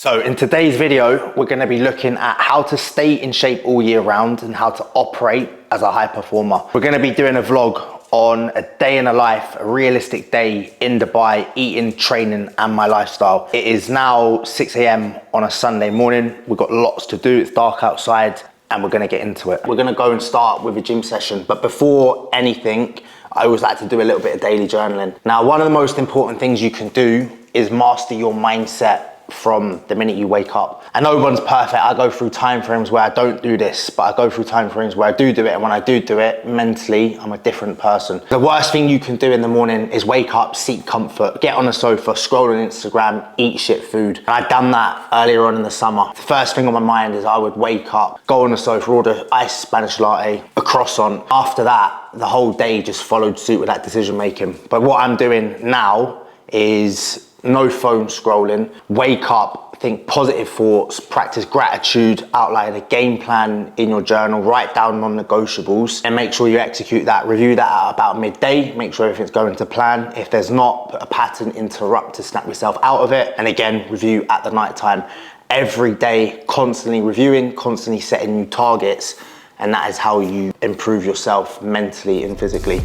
So in today's video, we're gonna be looking at how to stay in shape all year round and how to operate as a high performer. We're gonna be doing a vlog on a day in a life, a realistic day in Dubai, eating, training, and my lifestyle. It is now 6 a.m. on a Sunday morning. We've got lots to do, it's dark outside, and we're gonna get into it. We're gonna go and start with a gym session, but before anything, I always like to do a little bit of daily journaling. Now, one of the most important things you can do is master your mindset from the minute you wake up. And no one's perfect. I go through time frames where I don't do this, but I go through time frames where I do it, and when I do it, mentally, I'm a different person. The worst thing you can do in the morning is wake up, seek comfort, get on the sofa, scroll on Instagram, eat shit food. And I'd done that earlier on in the summer. The first thing on my mind is I would wake up, go on the sofa, order iced Spanish latte, a croissant. After that, the whole day just followed suit with that decision making. But what I'm doing now is no phone scrolling, wake up, think positive thoughts, practice gratitude, outline a game plan in your journal, write down non-negotiables, and make sure you execute that. Review that at about midday, make sure everything's going to plan. If there's not, put a pattern, interrupt to snap yourself out of it, and again, review at the night time. Every day, constantly reviewing, constantly setting new targets, and that is how you improve yourself mentally and physically.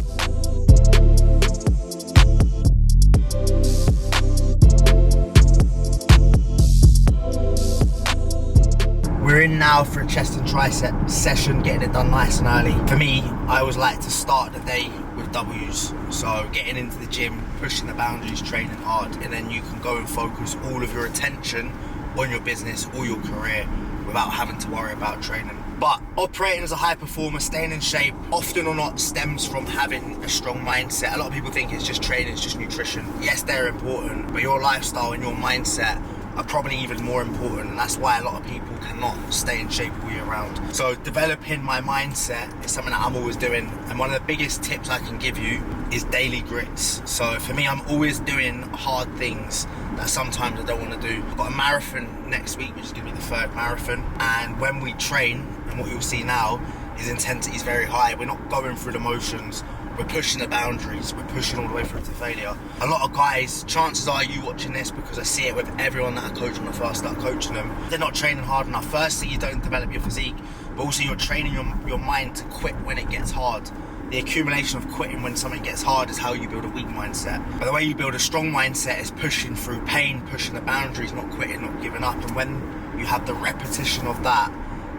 We're in now for a chest and tricep session, getting it done nice and early. For me, I always like to start the day with W's. So getting into the gym, pushing the boundaries, training hard, and then you can go and focus all of your attention on your business or your career without having to worry about training. But operating as a high performer, staying in shape, often or not stems from having a strong mindset. A lot of people think it's just training, it's just nutrition. Yes, they're important, but your lifestyle and your mindset are probably even more important, and that's why a lot of people cannot stay in shape all year round. So developing my mindset is something that I'm always doing, and one of the biggest tips I can give you is daily grits. So for me, I'm always doing hard things that sometimes I don't want to do. I've got a marathon next week, which is going to be the third marathon, and when we train, and what you'll see now, is intensity is very high. We're not going through the motions, we're pushing the boundaries, we're pushing all the way through to failure. A lot of guys, chances are you watching this, because I see it with everyone that I coach when I first start coaching them, they're not training hard enough. Firstly, you don't develop your physique, but also you're training your mind to quit when it gets hard. The accumulation of quitting when something gets hard is how you build a weak mindset. But the way you build a strong mindset is pushing through pain, pushing the boundaries, not quitting, not giving up. And when you have the repetition of that,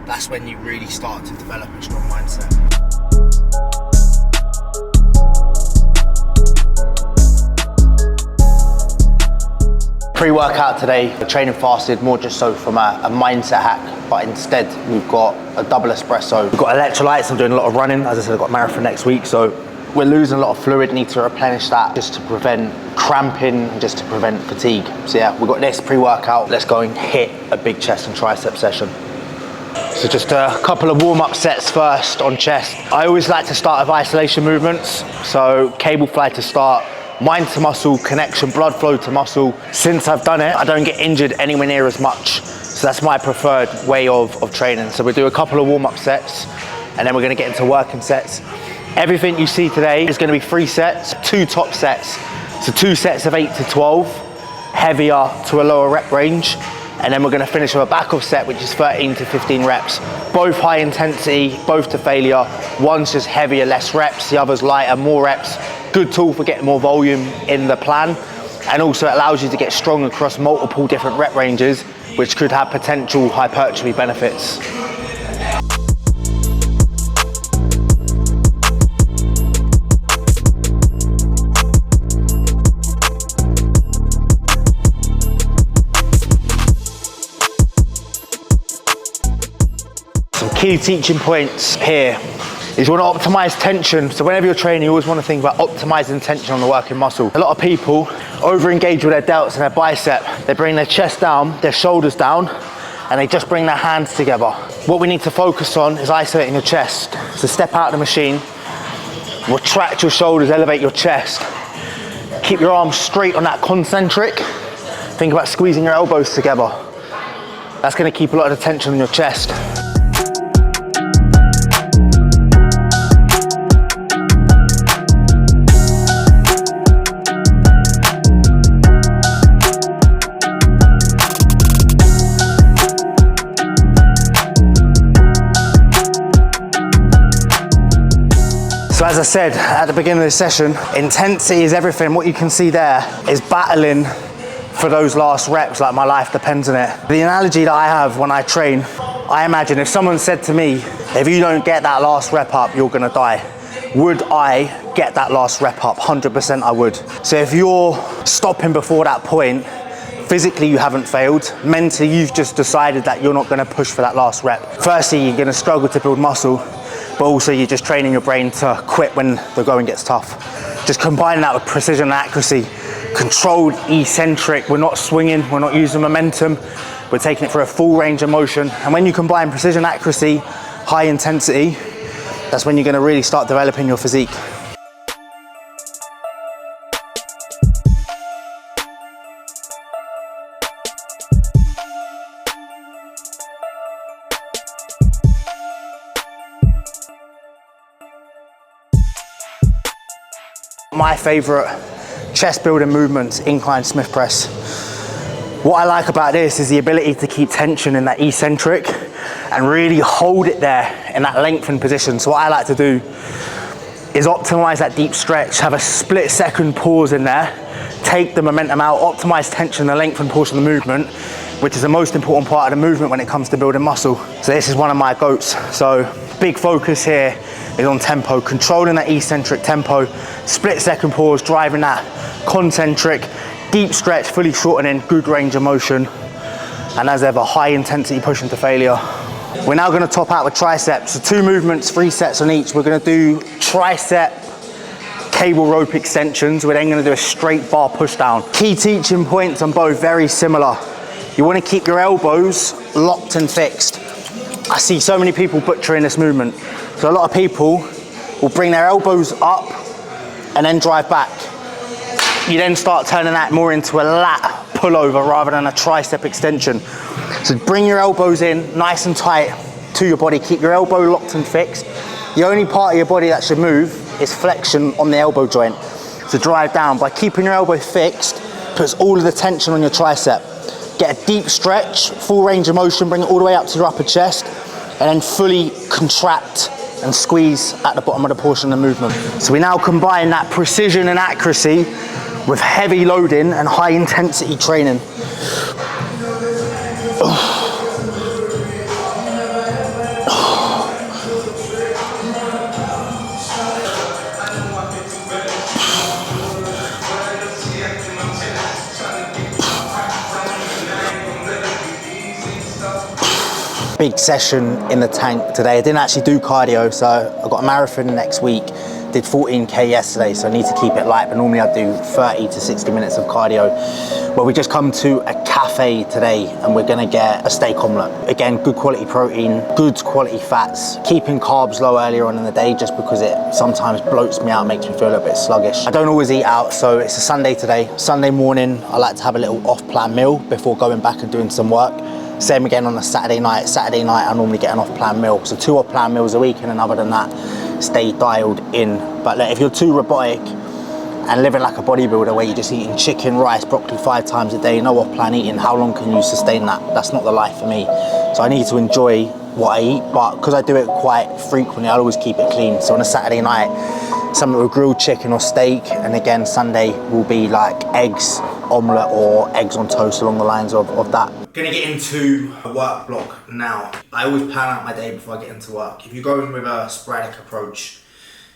that's when you really start to develop a strong mindset. Pre-workout today, we're training fasted, more just so from a mindset hack, but instead we've got a double espresso. We've got electrolytes, I'm doing a lot of running. As I said, I've got a marathon next week, so we're losing a lot of fluid, need to replenish that just to prevent cramping and just to prevent fatigue. So yeah, we've got this pre-workout. Let's go and hit a big chest and tricep session. So just a couple of warm-up sets first on chest. I always like to start with isolation movements. So cable fly to start, mind to muscle connection, blood flow to muscle. Since I've done it, I don't get injured anywhere near as much. So that's my preferred way of training. So we'll do a couple of warm-up sets, and then we're gonna get into working sets. Everything you see today is gonna be 3 sets, 2 top sets. So 2 sets of 8 to 12, heavier to a lower rep range. And then we're gonna finish with a back-off set, which is 13 to 15 reps. Both high intensity, both to failure. One's just heavier, less reps. The other's lighter, more reps. Good tool for getting more volume in the plan. And also it allows you to get strong across multiple different rep ranges, which could have potential hypertrophy benefits. Some key teaching points here is you want to optimize tension. So whenever you're training, you always want to think about optimizing tension on the working muscle. A lot of people over-engage with their delts and their bicep. They bring their chest down, their shoulders down, and they just bring their hands together. What we need to focus on is isolating your chest. So step out of the machine, retract your shoulders, elevate your chest. Keep your arms straight on that concentric. Think about squeezing your elbows together. That's going to keep a lot of the tension on your chest. as I said at the beginning of the session, intensity is everything. What you can see there is battling for those last reps, like my life depends on it. The analogy that I have when I train, I imagine if someone said to me, if you don't get that last rep up, you're gonna die. Would I get that last rep up? 100% I would. So if you're stopping before that point, physically you haven't failed. Mentally, you've just decided that you're not gonna push for that last rep. Firstly, you're gonna struggle to build muscle, but also you're just training your brain to quit when the going gets tough. Just combining that with precision and accuracy, controlled, eccentric, we're not swinging, we're not using momentum, we're taking it for a full range of motion. And when you combine precision, accuracy, high intensity, that's when you're gonna really start developing your physique. My favorite chest building movements, incline Smith press. What I like about this is the ability to keep tension in that eccentric and really hold it there in that lengthened position. So what I like to do is optimize that deep stretch, have a split second pause in there, take the momentum out, optimize tension in the lengthened portion of the movement, which is the most important part of the movement when it comes to building muscle. So this is one of my goats. So big focus here is on tempo, controlling that eccentric tempo, split second pause, driving that concentric, deep stretch, fully shortening, good range of motion, and as ever, high intensity push into failure. We're now gonna top out with triceps. So 2 movements, 3 sets on each. We're gonna do tricep cable rope extensions. We're then gonna do a straight bar push down. Key teaching points on both very similar. You wanna keep your elbows locked and fixed. I see so many people butchering this movement. So a lot of people will bring their elbows up and then drive back. You then start turning that more into a lat pullover rather than a tricep extension. So bring your elbows in nice and tight to your body. Keep your elbow locked and fixed. The only part of your body that should move is flexion on the elbow joint. So drive down. By keeping your elbow fixed, puts all of the tension on your tricep. Get a deep stretch, full range of motion, bring it all the way up to your upper chest, and then fully contract and squeeze at the bottom of the portion of the movement. So we now combine that precision and accuracy with heavy loading and high intensity training. Big session in the tank today. I didn't actually do cardio, so I've got a marathon next week. Did 14K yesterday, so I need to keep it light, but normally I do 30 to 60 minutes of cardio. Well, we just come to a cafe today and we're gonna get a steak omelette. Again, good quality protein, good quality fats, keeping carbs low earlier on in the day just because it sometimes bloats me out, makes me feel a bit sluggish. I don't always eat out, so it's a Sunday today. Sunday morning, I like to have a little off-plan meal before going back and doing some work. Same again on a Saturday night. Saturday night, I normally get an off-plan meal. So 2 off-plan meals a week, and then other than that, stay dialed in. But like, if you're too robotic and living like a bodybuilder where you're just eating chicken, rice, broccoli 5 times a day, no off-plan eating, how long can you sustain that? That's not the life for me. So I need to enjoy what I eat, but because I do it quite frequently, I'll always keep it clean. So on a Saturday night, something with grilled chicken or steak, and again, Sunday will be like eggs, omelette, or eggs on toast along the lines of that. Gonna get into a work block now. I always plan out my day before I get into work. If you go in with a sporadic approach,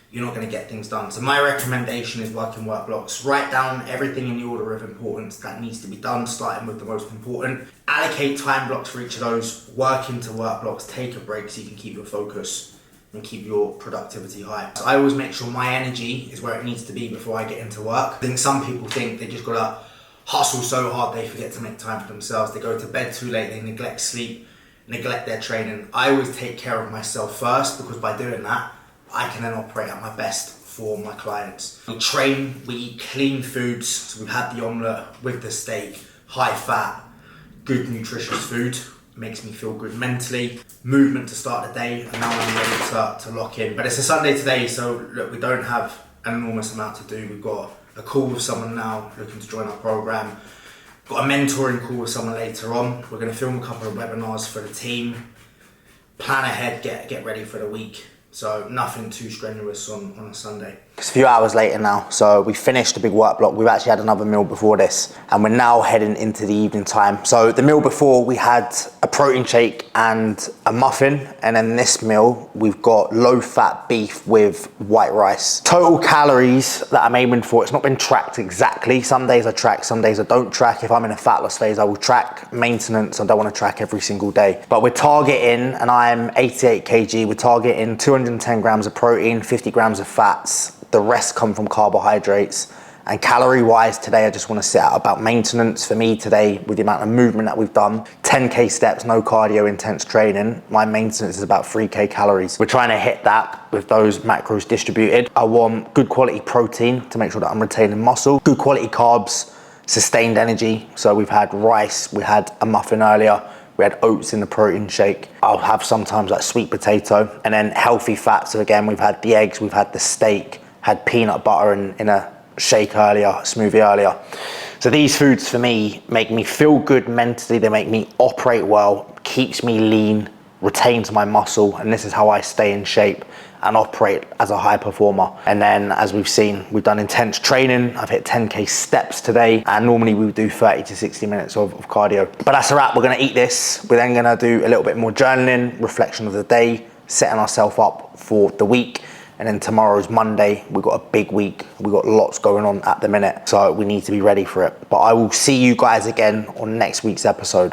you're not gonna get things done. So my recommendation is working work blocks. Write down everything in the order of importance that needs to be done, starting with the most important. Allocate time blocks for each of those. Work into work blocks, take a break so you can keep your focus and keep your productivity high. So I always make sure my energy is where it needs to be before I get into work. I think some people think they just gotta hustle so hard they forget to make time for themselves. They go to bed too late, they neglect sleep, neglect their training. I always take care of myself first, because by doing that, I can then operate at my best for my clients. We train, we eat clean foods. So we've had the omelette with the steak, high fat, good nutritious food. Makes me feel good mentally. Movement to start the day, and now I'm ready to lock in. But it's a Sunday today, so look, we don't have an enormous amount to do. We've got a call with someone now looking to join our program. Got a mentoring call with someone later on. We're gonna film a couple of webinars for the team. Plan ahead, get ready for the week. So nothing too strenuous on a Sunday. It's a few hours later now, so we finished a big work block. We've actually had another meal before this, and we're now heading into the evening time. So the meal before, we had a protein shake and a muffin, and then this meal, we've got low-fat beef with white rice. Total calories that I'm aiming for, it's not been tracked exactly. Some days I track, some days I don't track. If I'm in a fat loss phase, I will track. Maintenance, I don't want to track every single day. But we're targeting, and I'm 88 kg, we're targeting 210 grams of protein, 50 grams of fats. The rest come from carbohydrates. And calorie wise today, I just want to sit at about maintenance. For me today, with the amount of movement that we've done, 10K steps, no cardio, intense training, my maintenance is about 3K calories. We're trying to hit that with those macros distributed. I want good quality protein to make sure that I'm retaining muscle, good quality carbs, sustained energy. So we've had rice, we had a muffin earlier, we had oats in the protein shake. I'll have sometimes like sweet potato, and then healthy fats. So again, we've had the eggs, we've had the steak, had peanut butter in a shake earlier, smoothie earlier. So these foods for me make me feel good mentally, they make me operate well, keeps me lean, retains my muscle, and this is how I stay in shape and operate as a high performer. And then as we've seen, we've done intense training. I've hit 10K steps today, and normally we would do 30 to 60 minutes of cardio. But that's a wrap, we're gonna eat this. We're then gonna do a little bit more journaling, reflection of the day, setting ourselves up for the week. And then tomorrow's Monday, we've got a big week. We've got lots going on at the minute, so we need to be ready for it. But I will see you guys again on next week's episode.